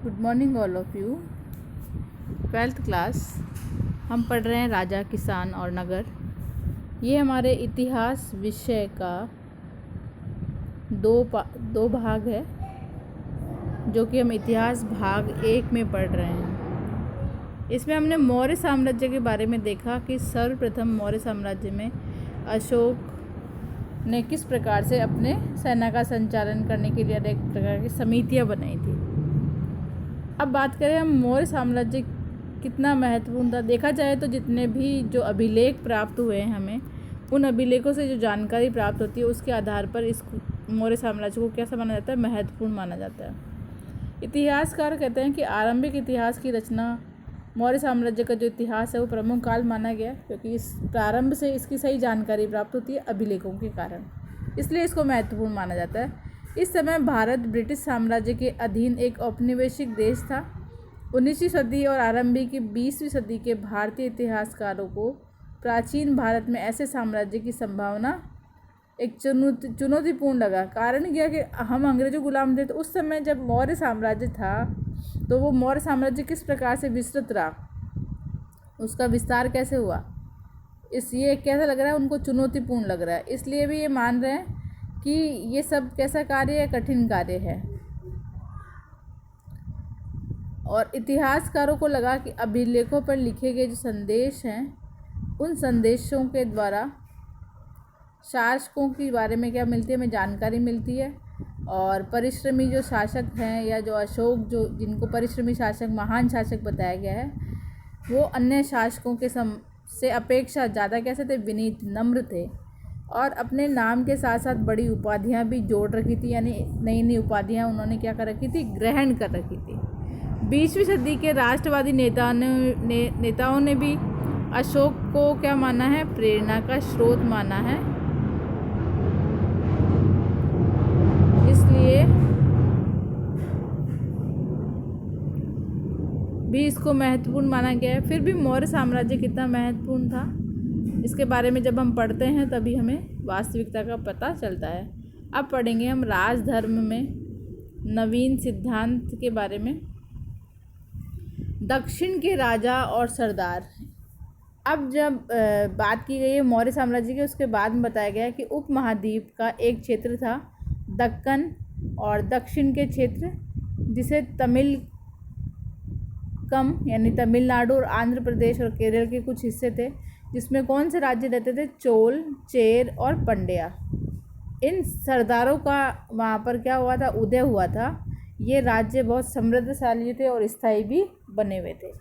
Good morning all of you. 12th class हम पढ़ रहे हैं राजा, किसान और नगर। ये हमारे इतिहास विषय का दो भाग है, जो कि हम इतिहास भाग 1 में पढ़ रहे हैं। इसमें हमने मौर्य साम्राज्य के बारे में देखा कि सर्वप्रथम मौर्य साम्राज्य में अशोक ने किस प्रकार से अपने सेना का संचालन करने के लिए अनेक प्रकार की समितियां बनाई थी। अब बात करें हम मौर्य साम्राज्य कितना महत्वपूर्ण था। देखा जाए तो जितने भी जो अभिलेख प्राप्त हुए हैं हमें, उन अभिलेखों से जो जानकारी प्राप्त होती है उसके आधार पर इस मौर्य साम्राज्य को कैसा माना जाता है, महत्वपूर्ण माना जाता है। इतिहासकार कहते हैं कि आरंभिक इतिहास की रचना मौर्य साम्राज्य का जो इतिहास है वो प्रमुख काल माना गया, क्योंकि इस प्रारंभ से इसकी सही जानकारी प्राप्त होती है अभिलेखों के कारण, इसलिए इसको महत्वपूर्ण माना जाता है। इस समय भारत ब्रिटिश साम्राज्य के अधीन एक औपनिवेशिक देश था। 19वीं सदी और आरंभिक की 20वीं सदी के भारतीय इतिहासकारों को प्राचीन भारत में ऐसे साम्राज्य की संभावना एक चुनौतीपूर्ण लगा। कारण क्या कि हम अंग्रेजों गुलाम थे, तो उस समय जब मौर्य साम्राज्य था तो वो मौर्य साम्राज्य किस प्रकार से विस्तृत रहा, उसका विस्तार कैसे हुआ, ये कैसा लग रहा है, उनको चुनौतीपूर्ण लग रहा है। इसलिए भी ये मान रहे हैं कि ये सब कैसा कार्य है, कठिन कार्य है। और इतिहासकारों को लगा कि अभिलेखों पर लिखे गए जो संदेश हैं, उन संदेशों के द्वारा शासकों के बारे में क्या मिलती है, हमें जानकारी मिलती है। और परिश्रमी जो शासक हैं, या जो अशोक जो जिनको परिश्रमी शासक, महान शासक बताया गया है, वो अन्य शासकों के से अपेक्षा ज़्यादा कैसे थे, विनीत, नम्र थे। और अपने नाम के साथ साथ बड़ी उपाधियां भी जोड़ रखी थी, यानी नई नई उपाधियां उन्होंने क्या कर रखी थी, ग्रहण कर रखी थी। 20वीं सदी के राष्ट्रवादी नेताओं ने भी अशोक को क्या माना है, प्रेरणा का स्रोत माना है। इसलिए भी इसको महत्वपूर्ण माना गया है। फिर भी मौर्य साम्राज्य कितना महत्वपूर्ण था, इसके बारे में जब हम पढ़ते हैं तभी हमें वास्तविकता का पता चलता है। अब पढ़ेंगे हम राजधर्म में नवीन सिद्धांत के बारे में। दक्षिण के राजा और सरदार। अब जब बात की गई है मौर्य साम्राज्य की, उसके बाद में बताया गया है कि उपमहाद्वीप का एक क्षेत्र था दक्कन, और दक्षिण के क्षेत्र जिसे यानी तमिलनाडु और आंध्र प्रदेश और केरल के कुछ हिस्से थे, जिसमें कौन से राज्य रहते थे, चोल, चेर और पंड्या। इन सरदारों का वहाँ पर क्या हुआ था, उदय हुआ था। ये राज्य बहुत समृद्धशाली थे और स्थायी भी बने हुए थे।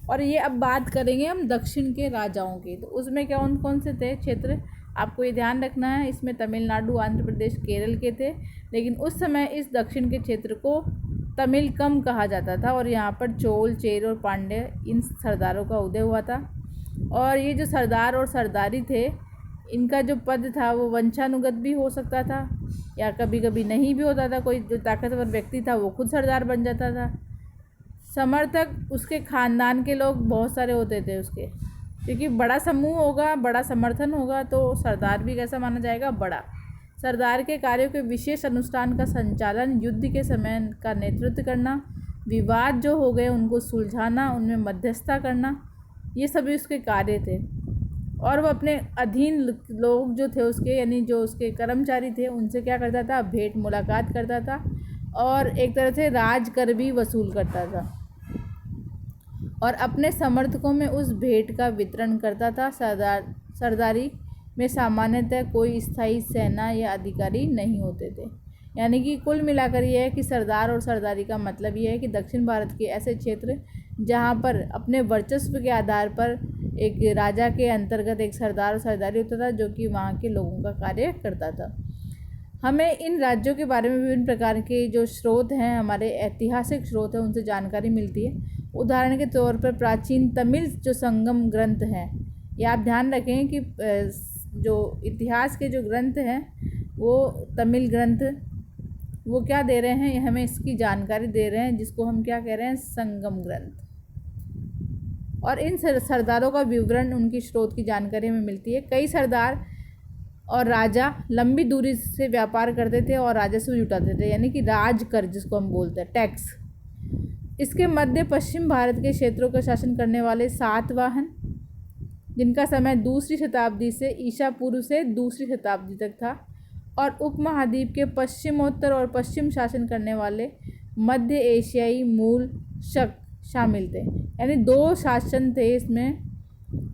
और ये अब बात करेंगे हम दक्षिण के राजाओं की, तो उसमें क्या कौन कौन से थे क्षेत्र, आपको ये ध्यान रखना है। इसमें तमिलनाडु, आंध्र प्रदेश, केरल के थे, लेकिन उस समय इस दक्षिण के क्षेत्र को तमिलकम कहा जाता था, और यहाँ पर चोल, चेर और पांड्य इन सरदारों का उदय हुआ था। और ये जो सरदार और सरदारी थे, इनका जो पद था वो वंशानुगत भी हो सकता था, या कभी कभी नहीं भी होता था। कोई जो ताकतवर व्यक्ति था वो खुद सरदार बन जाता था। समर्थक उसके खानदान के लोग बहुत सारे होते थे उसके, क्योंकि बड़ा समूह होगा, बड़ा समर्थन होगा, तो सरदार भी कैसा माना जाएगा, बड़ा। सरदार के कार्यों के विशेष अनुष्ठान का संचालन, युद्ध के समय का नेतृत्व करना, विवाद जो हो गए उनको सुलझाना, उनमें मध्यस्थता करना, ये सभी उसके कार्य थे। और वो अपने अधीन लोग जो थे उसके, यानी जो उसके कर्मचारी थे, उनसे क्या करता था, भेंट मुलाकात करता था, और एक तरह से राज कर भी वसूल करता था, और अपने समर्थकों में उस भेंट का वितरण करता था। सरदारी में सामान्यतः कोई स्थायी सेना या अधिकारी नहीं होते थे। यानी कि कुल मिलाकर यह है कि सरदार और सरदारी का मतलब यह है कि दक्षिण भारत के ऐसे क्षेत्र जहाँ पर अपने वर्चस्व के आधार पर एक राजा के अंतर्गत एक सरदार और सरदारी होता था, जो कि वहाँ के लोगों का कार्य करता था। हमें इन राज्यों के बारे में विभिन्न प्रकार के जो स्रोत हैं, हमारे ऐतिहासिक स्रोत हैं, उनसे जानकारी मिलती है। उदाहरण के तौर पर प्राचीन तमिल जो संगम ग्रंथ हैं, ये आप ध्यान रखें कि जो इतिहास के जो ग्रंथ हैं वो तमिल ग्रंथ, वो क्या दे रहे हैं, हमें इसकी जानकारी दे रहे हैं, जिसको हम क्या कह रहे हैं, संगम ग्रंथ। और इन सरदारों का विवरण उनकी स्रोत की जानकारी में मिलती है। कई सरदार और राजा लंबी दूरी से व्यापार करते थे और राजस्व जुटाते थे, यानी कि राज कर जिसको हम बोलते हैं, टैक्स। इसके मध्य पश्चिम भारत के क्षेत्रों का शासन करने वाले सातवाहन, जिनका समय दूसरी शताब्दी से ईसा पूर्व से दूसरी शताब्दी तक था, और उपमहाद्वीप के पश्चिमोत्तर और पश्चिम शासन करने वाले मध्य एशियाई मूल शक शामिल थे। यानी 2 शासन थे इसमें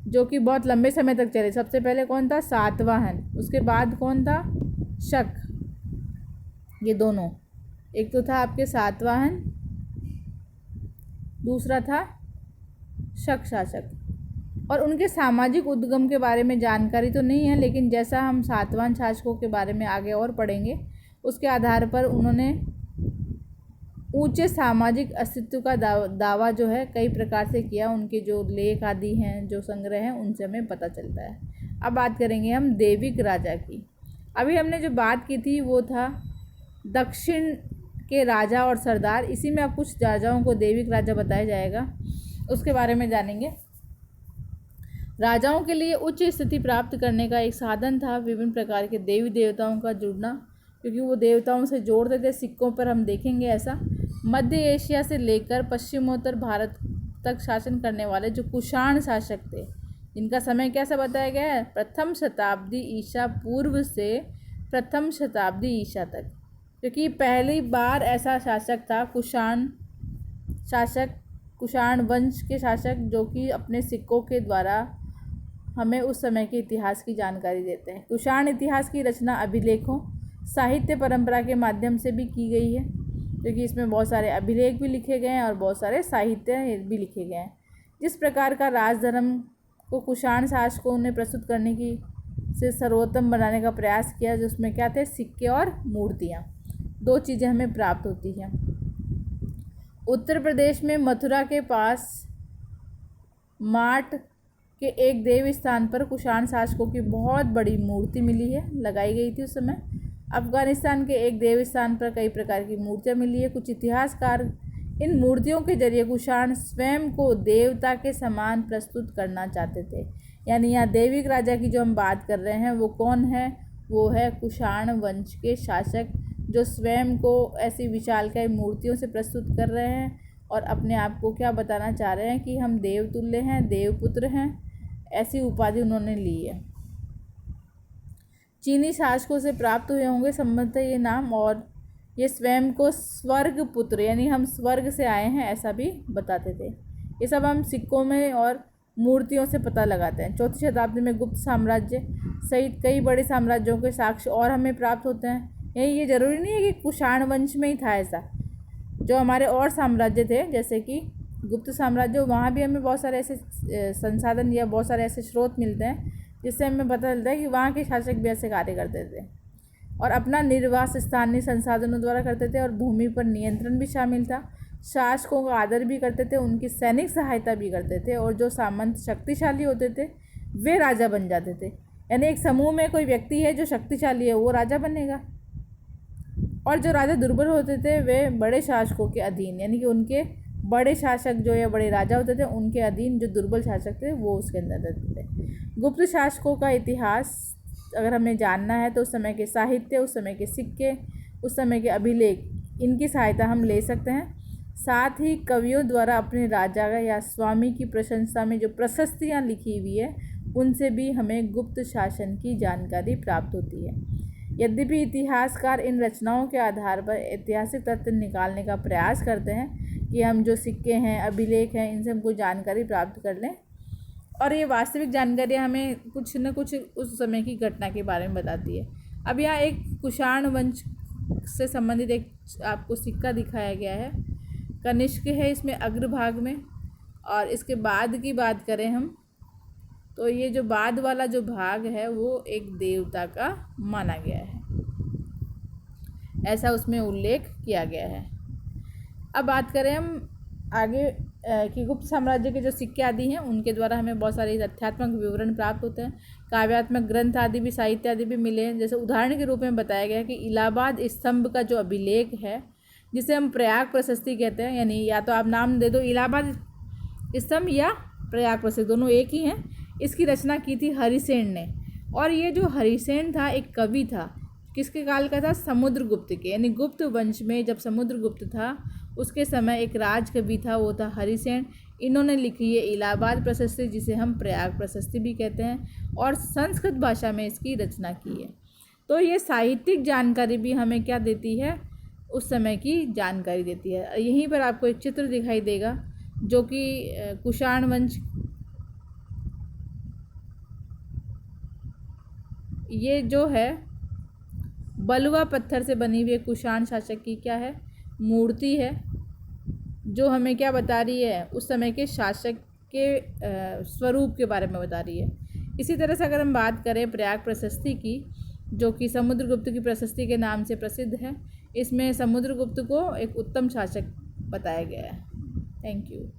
जो कि बहुत लंबे समय तक चले। सबसे पहले कौन था? सातवाहन। उसके बाद कौन था? शक। ये दोनों, एक तो था आपके सातवाहन, दूसरा था शक शासक। और उनके सामाजिक उद्गम के बारे में जानकारी तो नहीं है, लेकिन जैसा हम सातवाहन शासकों के बारे में आगे और पढ़ेंगे, उसके आधार पर उन्होंने ऊंचे सामाजिक अस्तित्व का दावा जो है कई प्रकार से किया। उनके जो लेख आदि हैं, जो संग्रह हैं, उनसे हमें पता चलता है। अब बात करेंगे हम देविक राजा की। अभी हमने जो बात की थी वो था दक्षिण के राजा और सरदार। इसी में अब कुछ राजाओं को देविक राजा बताया जाएगा, उसके बारे में जानेंगे। राजाओं के लिए उच्च स्थिति प्राप्त करने का एक साधन था विभिन्न प्रकार के देवी देवताओं का जुड़ना, क्योंकि वो देवताओं से जोड़ते थे। सिक्कों पर हम देखेंगे ऐसा। मध्य एशिया से लेकर पश्चिमोत्तर भारत तक शासन करने वाले जो कुषाण शासक थे, जिनका समय कैसा बताया गया है? प्रथम शताब्दी ईसा पूर्व से प्रथम शताब्दी ईसा तक, क्योंकि पहली बार ऐसा शासक था कुषाण शासक, कुषाण वंश के शासक, जो कि अपने सिक्कों के द्वारा हमें उस समय के इतिहास की जानकारी देते हैं। कुषाण इतिहास की रचना अभिलेखों, साहित्य परंपरा के माध्यम से भी की गई है, क्योंकि इसमें बहुत सारे अभिलेख भी लिखे गए हैं और बहुत सारे साहित्य भी लिखे गए हैं। जिस प्रकार का राजधर्म को कुषाण शासकों ने प्रस्तुत करने की से सर्वोत्तम बनाने का प्रयास किया, जिसमें क्या थे? सिक्के और मूर्तियाँ, 2 चीज़ें हमें प्राप्त होती हैं। उत्तर प्रदेश में मथुरा के पास माट के एक देव स्थान पर कुषाण शासकों की बहुत बड़ी मूर्ति मिली है, लगाई गई थी उस समय। अफगानिस्तान के एक देव स्थान पर कई प्रकार की मूर्तियाँ मिली है। कुछ इतिहासकार इन मूर्तियों के जरिए कुषाण स्वयं को देवता के समान प्रस्तुत करना चाहते थे। यानी यहाँ देविक राजा की जो हम बात कर रहे हैं वो कौन है? वो है कुषाण वंश के शासक, जो स्वयं को ऐसी विशालकाय मूर्तियों से प्रस्तुत कर रहे हैं और अपने आप को क्या बताना चाह रहे हैं कि हम देवतुल्य हैं, देवपुत्र हैं। ऐसी उपाधि उन्होंने ली है। चीनी शासकों से प्राप्त हुए होंगे संभवतः ये नाम, और ये स्वयं को स्वर्ग पुत्र, यानी हम स्वर्ग से आए हैं, ऐसा भी बताते थे। ये सब हम सिक्कों में और मूर्तियों से पता लगाते हैं। 4वीं शताब्दी में गुप्त साम्राज्य सहित कई बड़े साम्राज्यों के साक्ष्य और हमें प्राप्त होते हैं। ये ज़रूरी नहीं है कि कुषाण वंश में ही था ऐसा। जो हमारे और साम्राज्य थे, जैसे कि गुप्त साम्राज्य, वहाँ भी हमें बहुत सारे ऐसे संसाधन या बहुत सारे ऐसे स्रोत मिलते हैं जिससे हमें पता चलता है कि वहाँ के शासक भी ऐसे कार्य करते थे और अपना निर्वास स्थानीय संसाधनों द्वारा करते थे, और भूमि पर नियंत्रण भी शामिल था। शासकों का आदर भी करते थे, उनकी सैनिक सहायता भी करते थे, और जो सामंत शक्तिशाली होते थे वे राजा बन जाते थे। यानी एक समूह में कोई व्यक्ति है जो शक्तिशाली है, वो राजा बनेगा, और जो राजा दुर्बल होते थे वे बड़े शासकों के अधीन, यानी कि उनके बड़े शासक जो या बड़े राजा होते थे उनके अधीन जो दुर्बल शासक थे वो उसके अंदर रहते थे। गुप्त शासकों का इतिहास अगर हमें जानना है तो उस समय के साहित्य, उस समय के सिक्के, उस समय के अभिलेख, इनकी सहायता हम ले सकते हैं। साथ ही कवियों द्वारा अपने राजा या स्वामी की प्रशंसा में जो प्रशस्तियाँ लिखी हुई है उनसे भी हमें गुप्त शासन की जानकारी प्राप्त होती है। यद्यपि इतिहासकार इन रचनाओं के आधार पर ऐतिहासिक तथ्य निकालने का प्रयास करते हैं कि हम जो सिक्के हैं, अभिलेख हैं, इनसे हमको जानकारी प्राप्त कर लें, और ये वास्तविक जानकारी हमें कुछ न कुछ उस समय की घटना के बारे में बताती है। अब यहाँ एक कुषाण वंश से संबंधित एक आपको सिक्का दिखाया गया है, कनिष्क है इसमें अग्रभाग में, और इसके बाद की बात करें हम तो ये जो बाद वाला जो भाग है वो एक देवता का माना गया है, ऐसा उसमें उल्लेख किया गया है। अब बात करें हम आगे कि गुप्त साम्राज्य के जो सिक्के आदि हैं उनके द्वारा हमें बहुत सारे तथ्यात्मक विवरण प्राप्त होते हैं। काव्यात्मक ग्रंथ आदि भी, साहित्य आदि भी मिले हैं। जैसे उदाहरण के रूप में बताया गया कि इलाहाबाद स्तंभ का जो अभिलेख है, जिसे हम प्रयाग प्रशस्ति कहते हैं, यानी या तो आप नाम दे दो इलाहाबाद स्तंभ या प्रयाग प्रशस्ति, दोनों एक ही हैं। इसकी रचना की थी हरिसेन ने, और ये जो हरिसेन था एक कवि था। किसके काल का था? समुद्रगुप्त के, यानी गुप्त वंश में जब समुद्रगुप्त था उसके समय एक राजकवि था, वो था हरिसेन। इन्होंने लिखी है इलाहाबाद प्रशस्ति, जिसे हम प्रयाग प्रशस्ति भी कहते हैं, और संस्कृत भाषा में इसकी रचना की है। तो ये साहित्यिक जानकारी भी हमें क्या देती है, उस समय की जानकारी देती है। यहीं पर आपको एक चित्र दिखाई देगा जो कि कुषाण वंश, ये जो है बलुआ पत्थर से बनी हुई कुषाण शासक की क्या है, मूर्ति है, जो हमें क्या बता रही है, उस समय के शासक के स्वरूप के बारे में बता रही है। इसी तरह से अगर हम बात करें प्रयाग प्रशस्ति की, जो कि समुद्रगुप्त की प्रशस्ति के नाम से प्रसिद्ध है, इसमें समुद्रगुप्त को एक उत्तम शासक बताया गया है। Thank you.